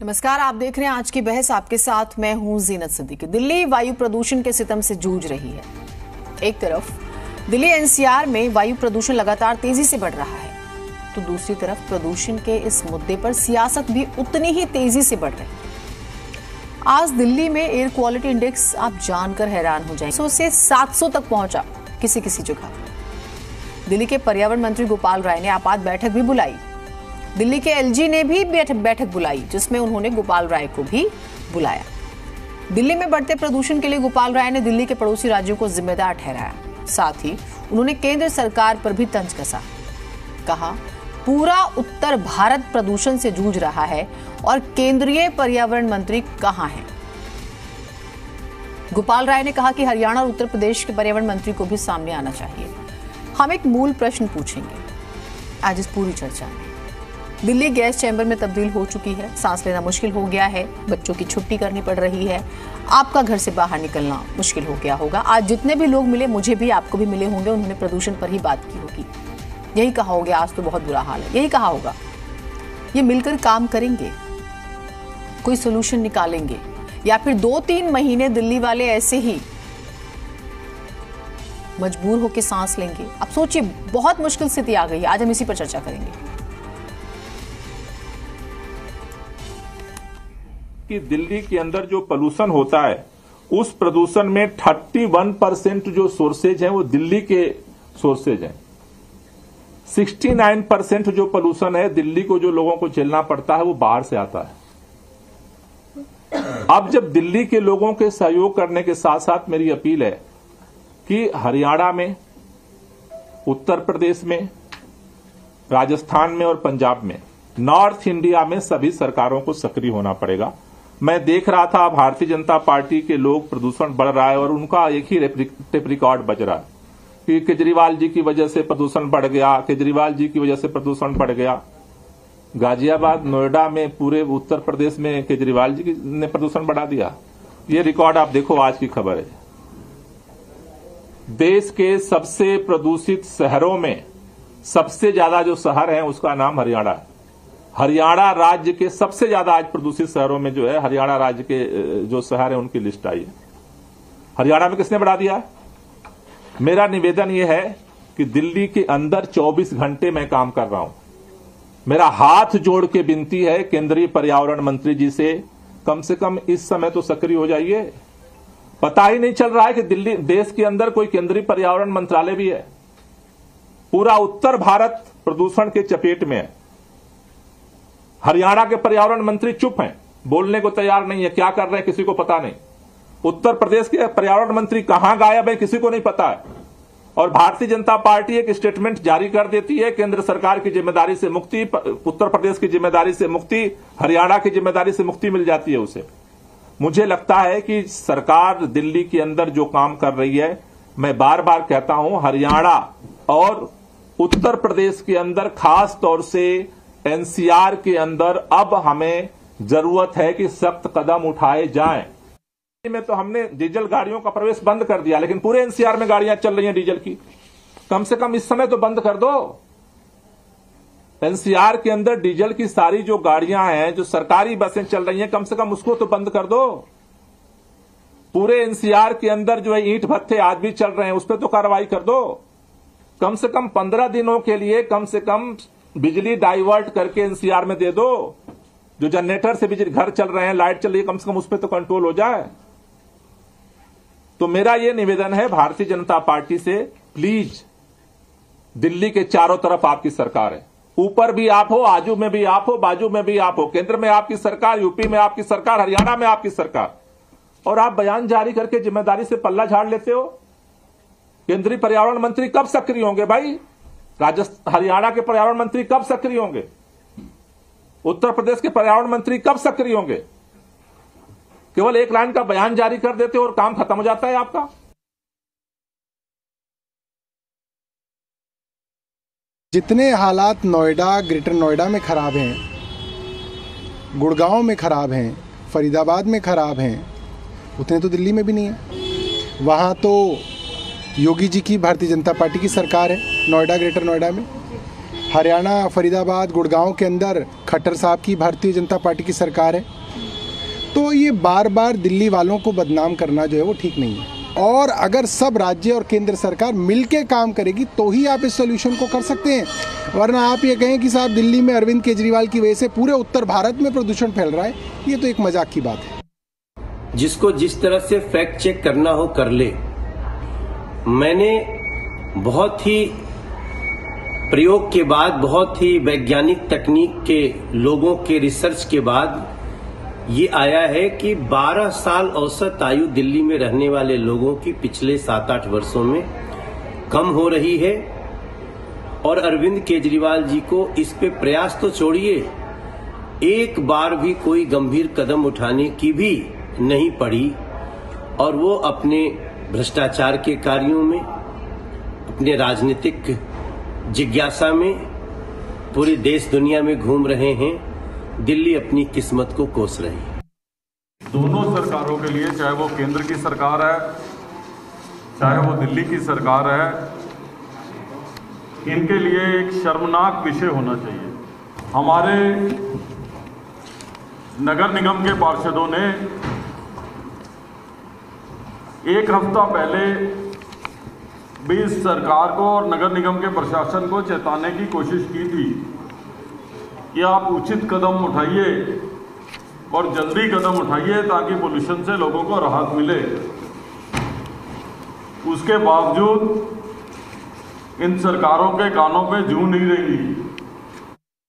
नमस्कार, आप देख रहे हैं आज की बहस। आपके साथ मैं हूं जीनत सिद्दीकी। दिल्ली वायु प्रदूषण के सितम से जूझ रही है। एक तरफ दिल्ली एनसीआर में वायु प्रदूषण लगातार तेजी से बढ़ रहा है, तो दूसरी तरफ प्रदूषण के इस मुद्दे पर सियासत भी उतनी ही तेजी से बढ़ रही है। आज दिल्ली में एयर क्वालिटी इंडेक्स आप जानकर हैरान हो जाएंगे, 100 से 700 तक पहुंचा किसी किसी जगह। दिल्ली के पर्यावरण मंत्री गोपाल राय ने आपात बैठक भी बुलाई। दिल्ली के एलजी ने भी बैठक बुलाई, जिसमें उन्होंने गोपाल राय को भी बुलाया। दिल्ली में बढ़ते प्रदूषण के लिए गोपाल राय ने दिल्ली के पड़ोसी राज्यों को जिम्मेदार ठहराया। साथ ही उन्होंने केंद्र सरकार पर भी तंज कसा। कहा, पूरा उत्तर भारत प्रदूषण से जूझ रहा है और केंद्रीय पर्यावरण मंत्री कहां हैं? गोपाल राय ने कहा कि हरियाणा और उत्तर प्रदेश के पर्यावरण मंत्री को भी सामने आना चाहिए। हम एक मूल प्रश्न पूछेंगे आज इस पूरी चर्चा में। दिल्ली गैस चैम्बर में तब्दील हो चुकी है, सांस लेना मुश्किल हो गया है, बच्चों की छुट्टी करनी पड़ रही है, आपका घर से बाहर निकलना मुश्किल हो गया होगा। आज जितने भी लोग मिले, मुझे भी, आपको भी मिले होंगे, उन्होंने प्रदूषण पर ही बात की होगी। यही कहा होगा, आज तो बहुत बुरा हाल है, यही कहा होगा। ये मिलकर काम करेंगे, कोई सोल्यूशन निकालेंगे, या फिर 2-3 महीने दिल्ली वाले ऐसे ही मजबूर होकर सांस लेंगे? अब सोचिए, बहुत मुश्किल स्थिति आ गई है। आज हम इसी पर चर्चा करेंगे कि दिल्ली के अंदर जो पोल्यूशन होता है, उस प्रदूषण में 31% जो सोर्सेज हैं वो दिल्ली के सोर्सेज हैं। 69% जो पोल्यूशन है दिल्ली को, जो लोगों को झेलना पड़ता है, वो बाहर से आता है। अब जब दिल्ली के लोगों के सहयोग करने के साथ साथ मेरी अपील है कि हरियाणा में, उत्तर प्रदेश में, राजस्थान में और पंजाब में, नॉर्थ इंडिया में सभी सरकारों को सक्रिय होना पड़ेगा। मैं देख रहा था भारतीय जनता पार्टी के लोग, प्रदूषण बढ़ रहा है और उनका एक ही टेप रिकॉर्ड बज रहा है कि केजरीवाल जी की वजह से प्रदूषण बढ़ गया, केजरीवाल जी की वजह से प्रदूषण बढ़ गया। गाजियाबाद, नोएडा में, पूरे उत्तर प्रदेश में केजरीवाल जी ने प्रदूषण बढ़ा दिया। ये रिकॉर्ड आप देखो, आज की खबर है। देश के सबसे प्रदूषित शहरों में सबसे ज्यादा जो शहर है उसका नाम हरियाणा है। हरियाणा राज्य के सबसे ज्यादा आज प्रदूषित शहरों में जो है, हरियाणा राज्य के जो शहर है उनकी लिस्ट आई है। हरियाणा में किसने बढ़ा दिया? मेरा निवेदन यह है कि दिल्ली के अंदर 24 घंटे मैं काम कर रहा हूं। मेरा हाथ जोड़ के विनती है केंद्रीय पर्यावरण मंत्री जी से, कम इस समय तो सक्रिय हो जाइए। पता ही नहीं चल रहा है कि दिल्ली, देश के अंदर कोई केंद्रीय पर्यावरण मंत्रालय भी है। पूरा उत्तर भारत प्रदूषण के चपेट में है। हरियाणा के पर्यावरण मंत्री चुप हैं, बोलने को तैयार नहीं है, क्या कर रहे हैं किसी को पता नहीं। उत्तर प्रदेश के पर्यावरण मंत्री कहां गायब है किसी को नहीं पता है। और भारतीय जनता पार्टी एक स्टेटमेंट जारी कर देती है, केंद्र सरकार की जिम्मेदारी से मुक्ति, उत्तर प्रदेश की जिम्मेदारी से मुक्ति, हरियाणा की जिम्मेदारी से मुक्ति मिल जाती है उसे। मुझे लगता है कि सरकार दिल्ली के अंदर जो काम कर रही है, मैं बार बार कहता हूं, हरियाणा और उत्तर प्रदेश के अंदर, खास तौर से एनसीआर के अंदर अब हमें जरूरत है कि सख्त कदम उठाए जाएं। में तो हमने डीजल गाड़ियों का प्रवेश बंद कर दिया, लेकिन पूरे एनसीआर में गाड़ियां चल रही हैं डीजल की। कम से कम इस समय तो बंद कर दो। एनसीआर के अंदर डीजल की सारी जो गाड़ियां हैं, जो सरकारी बसें चल रही हैं, कम से कम उसको तो बंद कर दो। पूरे एनसीआर के अंदर जो है ईंट भट्ठे आज भी चल रहे हैं, उस पर तो कार्रवाई कर दो। कम से कम 15 दिनों के लिए कम से कम बिजली डाइवर्ट करके एनसीआर में दे दो। जो जनरेटर से बिजली, घर चल रहे हैं, लाइट चल रही है, कम से कम उस पर तो कंट्रोल हो जाए। तो मेरा यह निवेदन है भारतीय जनता पार्टी से, प्लीज, दिल्ली के चारों तरफ आपकी सरकार है। ऊपर भी आप हो, आजू में भी आप हो, बाजू में भी आप हो, केंद्र में आपकी सरकार, यूपी में आपकी सरकार, हरियाणा में आपकी सरकार, और आप बयान जारी करके जिम्मेदारी से पल्ला झाड़ लेते हो। केंद्रीय पर्यावरण मंत्री कब सक्रिय होंगे भाई? हरियाणा के पर्यावरण मंत्री कब सक्रिय होंगे? उत्तर प्रदेश के पर्यावरण मंत्री कब सक्रिय होंगे? केवल एक लाइन का बयान जारी कर देते हो और काम खत्म हो जाता है आपका। जितने हालात नोएडा, ग्रेटर नोएडा में खराब हैं, गुड़गांव में खराब हैं, फरीदाबाद में खराब हैं, उतने तो दिल्ली में भी नहीं है। वहाँ तो योगी जी की भारतीय जनता पार्टी की सरकार है, नोएडा, ग्रेटर नोएडा में। हरियाणा, फरीदाबाद, गुड़गांव के अंदर खट्टर साहब की भारतीय जनता पार्टी की सरकार है। तो ये बार बार दिल्ली वालों को बदनाम करना जो है वो ठीक नहीं है। और अगर सब राज्य और केंद्र सरकार मिलके काम करेगी तो ही आप इस सॉल्यूशन को कर सकते हैं, वरना आप ये कहें कि साहब दिल्ली में अरविंद केजरीवाल की वजह से पूरे उत्तर भारत में प्रदूषण फैल रहा है, ये तो एक मजाक की बात है। जिसको जिस तरह से फैक्ट चेक करना हो कर ले। मैंने बहुत ही प्रयोग के बाद, बहुत ही वैज्ञानिक तकनीक के लोगों के रिसर्च के बाद ये आया है कि 12 साल औसत आयु दिल्ली में रहने वाले लोगों की पिछले 7-8 वर्षों में कम हो रही है। और अरविंद केजरीवाल जी को इस पे प्रयास तो छोड़िए, एक बार भी कोई गंभीर कदम उठाने की भी नहीं पड़ी। और वो अपने भ्रष्टाचार के कार्यों में, अपने राजनीतिक जिज्ञासा में पूरे देश दुनिया में घूम रहे हैं। दिल्ली अपनी किस्मत को कोस रही है। दोनों सरकारों के लिए, चाहे वो केंद्र की सरकार है, चाहे वो दिल्ली की सरकार है, इनके लिए एक शर्मनाक विषय होना चाहिए। हमारे नगर निगम के पार्षदों ने एक हफ्ता पहले भी इस सरकार को और नगर निगम के प्रशासन को चेताने की कोशिश की थी कि आप उचित कदम उठाइए और जल्दी कदम उठाइए ताकि पोल्यूशन से लोगों को राहत मिले। उसके बावजूद इन सरकारों के कानों पे जूं नहीं रही।